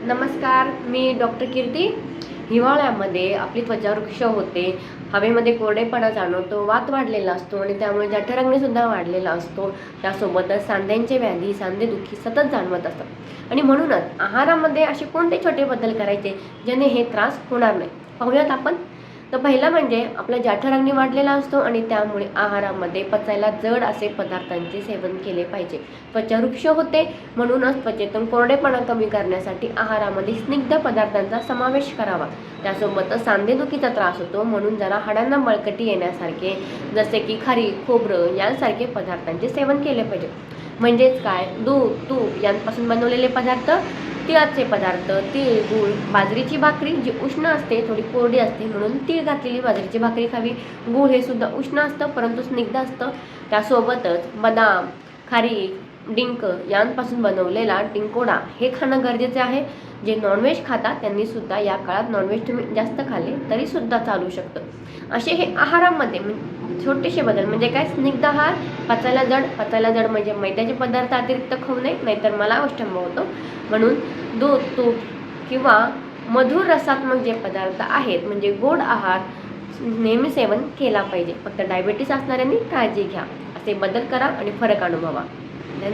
नमस्कार, मी डॉक्टर कीर्ती. हिवाळ्यामध्ये आपली त्वचा रुक्ष होते, हवेमध्ये कोरडेपणा जाणवतो, वात वाढलेला असतो आणि त्यामुळे जठरंगसुद्धा वाढलेला असतो. त्यासोबतच सांध्यांचे व्याधी, सांधेदुखी सतत जाणवत असतात आणि म्हणूनच आहारामध्ये असे कोणते छोटे बदल करायचे ज्याने हे त्रास होणार नाही, पाहूयात आपण. तर पहिला म्हणजे आपला जठराग्नी वाढलेला असतो आणि त्यामुळे आहारामध्ये पचायला जड असे पदार्थांचे सेवन केले पाहिजे. त्वचा रुक्ष होते, म्हणूनच त्वचेतून कोरडेपणा कमी करण्यासाठी आहारामध्ये स्निग्ध पदार्थांचा समावेश करावा. त्यासोबतच सांधेदुखीचा त्रास होतो, म्हणून जरा हाडांना बळकटी येण्यासारखे जसे की खारीक, खोबरं यांसारखे पदार्थांचे सेवन केले पाहिजे. म्हणजेच काय, दूध, तूप यांपासून बनवलेले पदार्थ, तिळाचे पदार्थ, तीळ, गूळ, बाजरीची भाकरी जी उष्ण असते, थोडी कोरडी असते, म्हणून तीळ घातलेली बाजरीची भाकरी खावी. गूळ हे सुद्धा उष्ण असतं परंतु स्निग्ध असतं. त्यासोबतच बदाम, खारीक, डिंक यांपासून बनवलेला डिंकोडा हे खाणं गरजेचे आहे. जे नॉनव्हेज खातात त्यांनी सुद्धा या काळात नॉनव्हेज तुम्ही जास्त खाल्ले तरी सुद्धा चालू शकतं. असे हे आहारामध्ये छोटेसे बदल म्हणजे काय, स्निग्ध आहार, पचायला जड म्हणजे मैद्याचे पदार्थ अतिरिक्त खाऊ नये, नाहीतर मला अवष्टंभ होतो. म्हणून दूध, तूप किंवा मधुर रसात्मक जे पदार्थ आहेत म्हणजे गोड आहार नेहमी सेवन केला पाहिजे. फक्त डायबिटीस असणाऱ्यांनी काळजी घ्या. असे बदल करा आणि फरक अनुभवा. धन्यवाद.